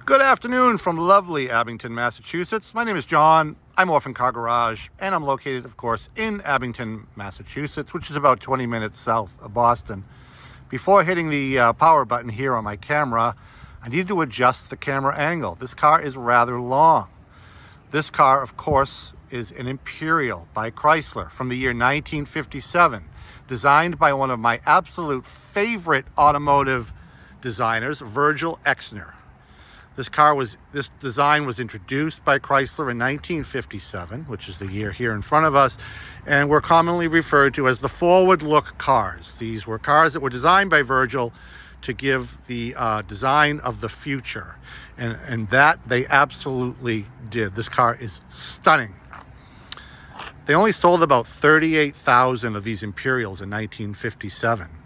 Good afternoon from lovely Abington, Massachusetts. My name is John. I'm Orphan Car Garage, and I'm located, of course, in Abington, Massachusetts, which is about 20 minutes south of Boston. Before hitting the power button here on my camera, I need to adjust the camera angle. This car is rather long. This car, of course, is an Imperial by Chrysler from the year 1957, designed by one of my absolute favorite automotive designers, Virgil Exner. This design was introduced by Chrysler in 1957, which is the year here in front of us, and were commonly referred to as the forward look cars. These were cars that were designed by Virgil to give the design of the future, and that they absolutely did. This car is stunning. They only sold about 38,000 of these Imperials in 1957.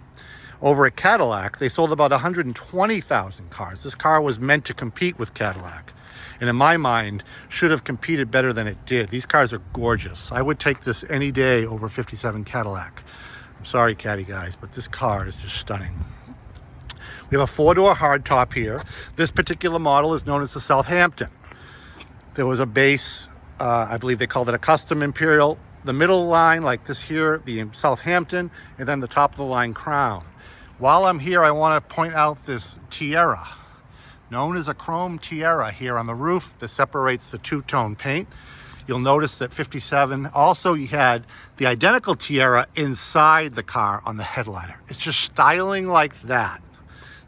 Over at Cadillac, they sold about 120,000 cars. This car was meant to compete with Cadillac, and in my mind, should have competed better than it did. These cars are gorgeous. I would take this any day over 57 Cadillac. I'm sorry, Caddy guys, but this car is just stunning. We have a four-door hardtop here. This particular model is known as the Hampton. There was a base, I believe they called it a custom Imperial. The middle line, like this here, the Hampton, and then the top of the line Crown. While I'm here, I want to point out this tiara, known as a chrome tiara here on the roof that separates the two-tone paint. You'll notice that 57 also had the identical tiara inside the car on the headliner. It's just styling like that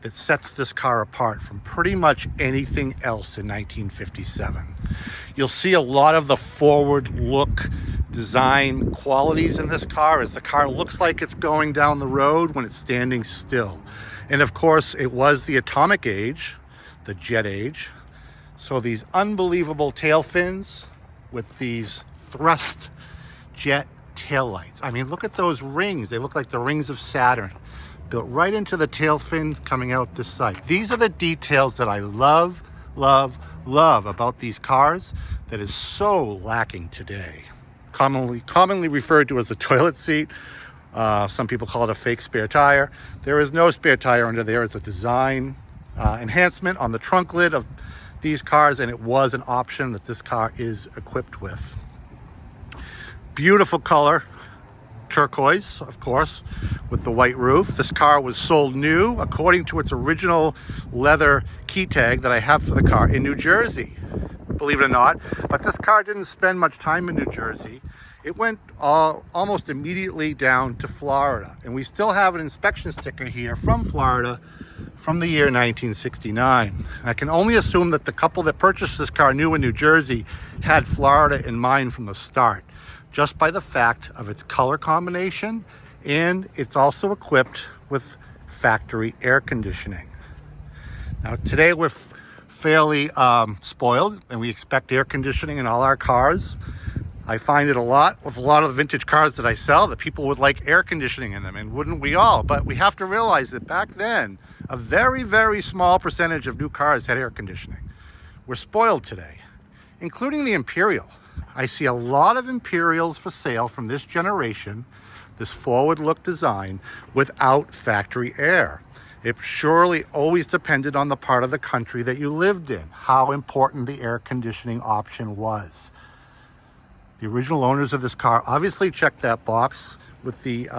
that sets this car apart from pretty much anything else in 1957. You'll see a lot of the forward look design qualities in this car, as the car looks like it's going down the road when it's standing still. And of course, it was the atomic age, the jet age. So these unbelievable tail fins with these thrust jet tail lights. I mean, look at those rings. They look like the rings of Saturn, built right into the tail fin coming out this side. These are the details that I love about these cars that is so lacking today. Commonly referred to as the toilet seat. Some people call it a fake spare tire. There is no spare tire under there. It's a design enhancement on the trunk lid of these cars, and it was an option that this car is equipped with. Beautiful color, turquoise, of course, with the white roof. This car was sold new according to its original leather key tag that I have for the car in New Jersey, believe it or not. But this car didn't spend much time in New Jersey. It went almost immediately down to Florida, and we still have an inspection sticker here from Florida from the year 1969. I can only assume that the couple that purchased this car new in New Jersey had Florida in mind from the start, just by the fact of its color combination, and it's also equipped with factory air conditioning. Now today we're fairly spoiled, and we expect air conditioning in all our cars. I find it a lot with a lot of the vintage cars that I sell, that people would like air conditioning in them, and wouldn't we all? But we have to realize that back then, a very, very small percentage of new cars had air conditioning. We're spoiled today, including the Imperial. I see a lot of Imperials for sale from this generation, this forward look design, without factory air. It surely always depended on the part of the country that you lived in, how important the air conditioning option was. The original owners of this car obviously checked that box with the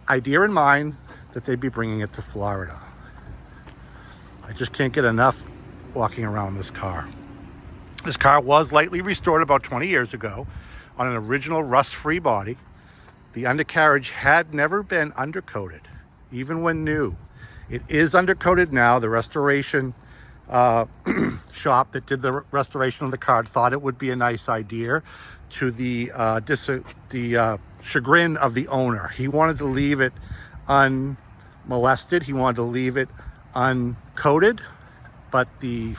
idea in mind that they'd be bringing it to Florida. I just can't get enough walking around this car. This car was lightly restored about 20 years ago on an original rust-free body. The undercarriage had never been undercoated, even when new. It is undercoated now. The restoration shop that did the restoration of the car thought it would be a nice idea, to the chagrin of the owner. He wanted to leave it unmolested. He wanted to leave it uncoated, but the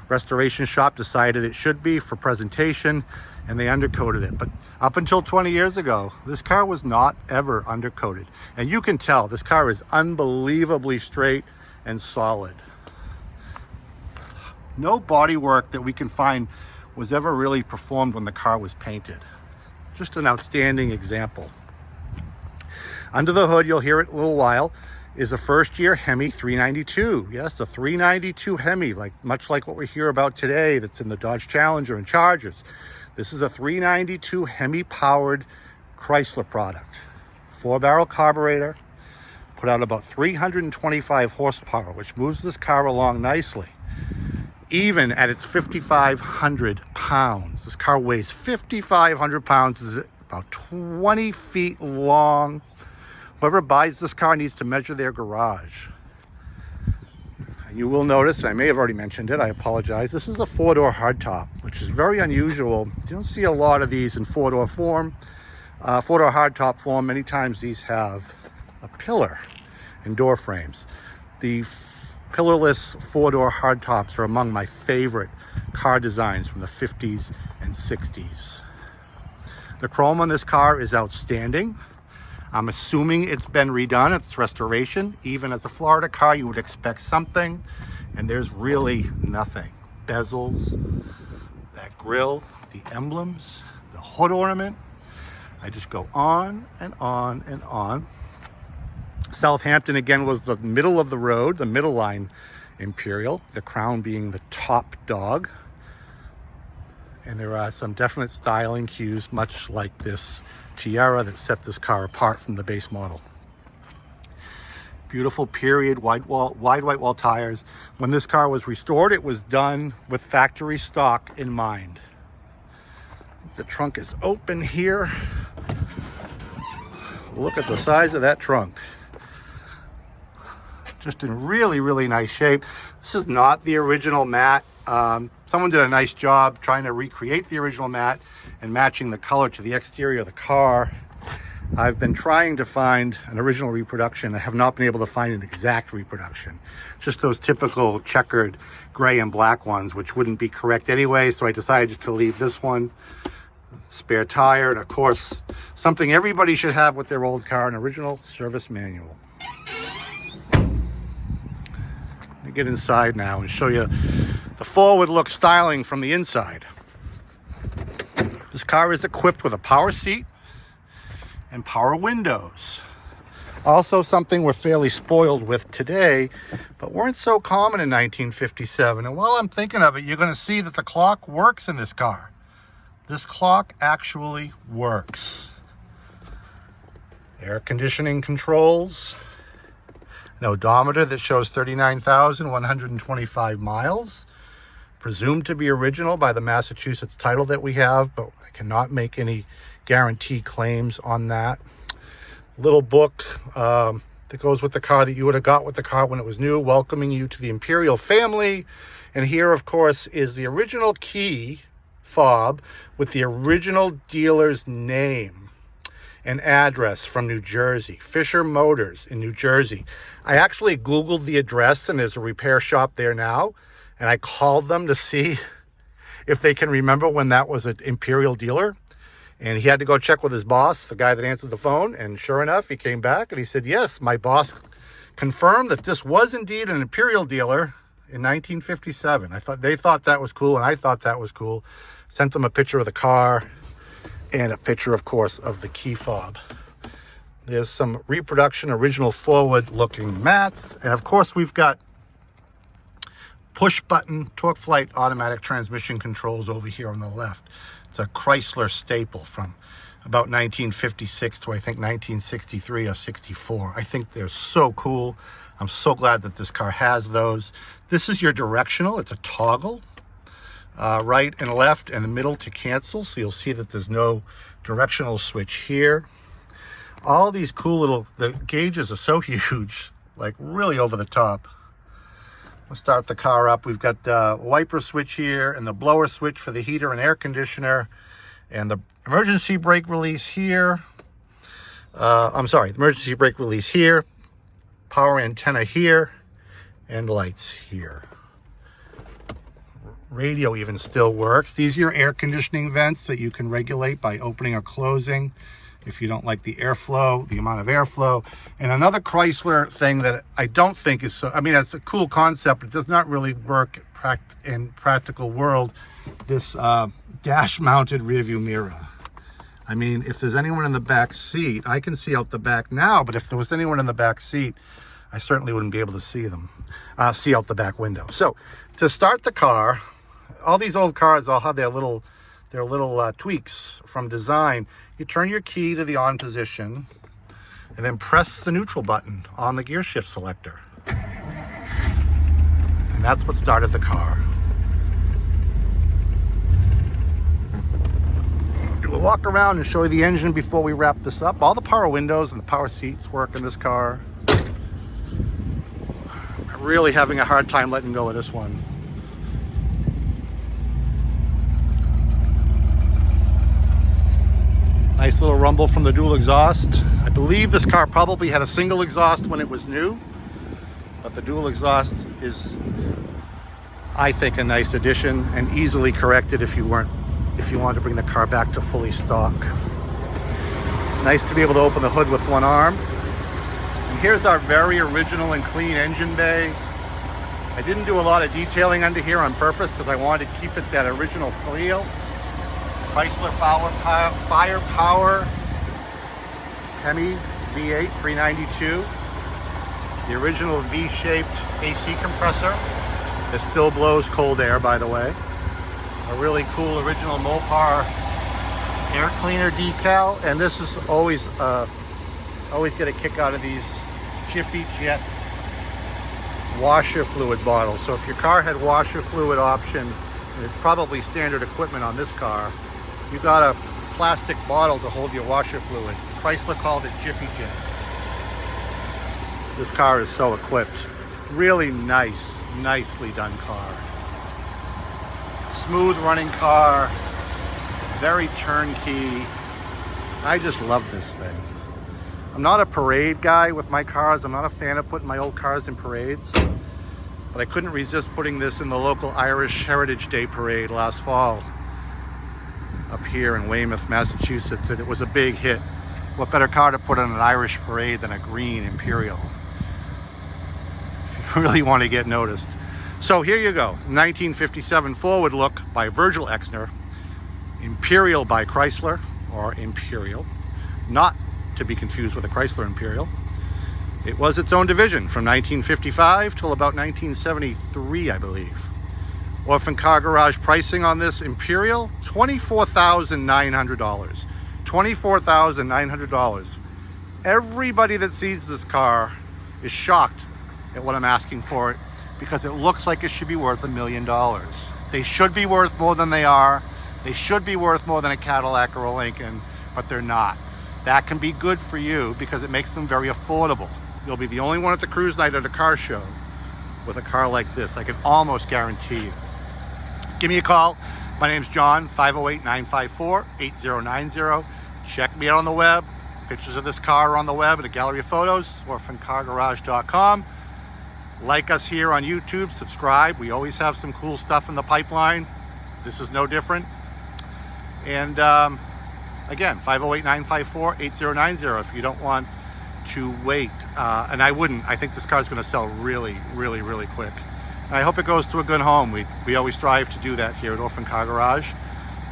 restoration shop decided it should be for presentation, and they undercoated it. But up until 20 years ago, this car was not ever undercoated. And you can tell this car is unbelievably straight and solid. No body work that we can find was ever really performed when the car was painted. Just an outstanding example. Under the hood, you'll hear it a little while. is a first-year Hemi 392. Yes, a 392 Hemi, much like what we hear about today that's in the Dodge Challenger and Chargers. This is a 392 Hemi-powered Chrysler product. 4-barrel carburetor, put out about 325 horsepower, which moves this car along nicely. Even at its 5,500 pounds. This car weighs 5,500 pounds, is about 20 feet long. Whoever buys this car needs to measure their garage. You will notice, and I may have already mentioned it, I apologize, this is a 4-door hardtop, which is very unusual. You don't see a lot of these in 4-door form. 4-door hardtop form, many times these have a pillar and door frames. The pillarless 4-door hardtops are among my favorite car designs from the 50s and 60s. The chrome on this car is outstanding. I'm assuming it's been redone, it's restoration. Even as a Florida car, you would expect something, and there's really nothing. Bezels, that grille, the emblems, the hood ornament. I just go on and on and on. Southampton, again, was the middle of the road, the middle line Imperial, the Crown being the top dog. And there are some definite styling cues, much like this Tiara, that set this car apart from the base model. Beautiful period, wide white wall tires. When this car was restored, it was done with factory stock in mind. The trunk is open here. Look at the size of that trunk. Just in really, really nice shape. This is not the original matte. Someone did a nice job trying to recreate the original matte and matching the color to the exterior of the car. I've been trying to find an original reproduction. I have not been able to find an exact reproduction. Just those typical checkered gray and black ones, which wouldn't be correct anyway, so I decided to leave this one. Spare tire, and of course, something everybody should have with their old car, an original service manual. Let me get inside now and show you the forward look styling from the inside. This car is equipped with a power seat and power windows. Also something we're fairly spoiled with today, but weren't so common in 1957. And while I'm thinking of it, you're going to see that the clock works in this car. This clock actually works. Air conditioning controls. An odometer that shows 39,125 miles. Presumed to be original by the Massachusetts title that we have, but I cannot make any guarantee claims on that. Little book that goes with the car that you would have got with the car when it was new, welcoming you to the Imperial family. And here, of course, is the original key fob with the original dealer's name and address from New Jersey, Fisher Motors in New Jersey. I actually Googled the address, and there's a repair shop there now. And I called them to see if they can remember when that was an Imperial dealer. And he had to go check with his boss, the guy that answered the phone. And sure enough, he came back and he said, yes, my boss confirmed that this was indeed an Imperial dealer in 1957. They thought that was cool, and I thought that was cool. Sent them a picture of the car and a picture, of course, of the key fob. There's some reproduction, original forward-looking mats. And, of course, we've got push-button torque flight automatic transmission controls over here on the left. It's a Chrysler staple from about 1956 to I think 1963 or 64. I think they're so cool. I'm so glad that this car has those. This is your directional. It's a toggle, right and left and the middle to cancel. So you'll see that there's no directional switch here. All these cool little, the gauges are so huge, like really over the top. We'll start the car up. We've got the wiper switch here and the blower switch for the heater and air conditioner, and the emergency brake release here. The emergency brake release here, power antenna here, and lights here. Radio even still works. These are your air conditioning vents that you can regulate by opening or closing if you don't like the airflow, the amount of airflow. And another Chrysler thing that I don't think is so, I mean, it's a cool concept, it does not really work in practical world, this dash mounted rear view mirror. I mean, if there's anyone in the back seat, I can see out the back now, but if there was anyone in the back seat, I certainly wouldn't be able to see them, see out the back window. So to start the car, all these old cars all have their little tweaks from design. You turn your key to the on position and then press the neutral button on the gear shift selector. And that's what started the car. Do a walk around and show you the engine before we wrap this up. All the power windows and the power seats work in this car. I'm really having a hard time letting go of this one. Nice little rumble from the dual exhaust. I believe this car probably had a single exhaust when it was new, but the dual exhaust is, I think, a nice addition and easily corrected if you wanted to bring the car back to fully stock. Nice to be able to open the hood with one arm. And here's our very original and clean engine bay. I didn't do a lot of detailing under here on purpose because I wanted to keep it that original feel. Chrysler Firepower Hemi V8 392. The original V-shaped AC compressor that still blows cold air, by the way. A really cool original Mopar air cleaner decal, and this is always get a kick out of these Jiffy Jet washer fluid bottles. So if your car had washer fluid option, and it's probably standard equipment on this car, you got a plastic bottle to hold your washer fluid. Chrysler called it Jiffy Jet. This car is so equipped. Really nice, nicely done car. Smooth running car, very turnkey. I just love this thing. I'm not a parade guy with my cars. I'm not a fan of putting my old cars in parades, but I couldn't resist putting this in the local Irish Heritage Day parade last fall up here in Weymouth, Massachusetts, and it was a big hit. What better car to put on an Irish parade than a green Imperial? If you really want to get noticed. So here you go, 1957 forward look by Virgil Exner, Imperial by Chrysler, or Imperial, not to be confused with a Chrysler Imperial. It was its own division from 1955 till about 1973, I believe. Orphan Car Garage pricing on this Imperial, $24,900. $24,900. Everybody that sees this car is shocked at what I'm asking for it, because it looks like it should be worth $1 million. They should be worth more than they are. They should be worth more than a Cadillac or a Lincoln, but they're not. That can be good for you because it makes them very affordable. You'll be the only one at the cruise night at a car show with a car like this. I can almost guarantee you. Give me a call. My name's John, 508-954-8090. Check me out on the web. Pictures of this car are on the web at a gallery of photos, orphancargarage.com. Like us here on YouTube, subscribe. We always have some cool stuff in the pipeline. This is no different. And again, 508-954-8090 if you don't want to wait. And I wouldn't. I think this car is going to sell really, really, really quick. And I hope it goes to a good home. We always strive to do that here at Orphan Car Garage.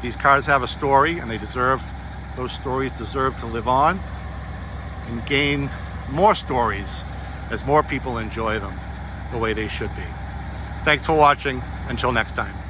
These cars have a story, and those stories deserve to live on and gain more stories as more people enjoy them the way they should be. Thanks for watching. Until next time.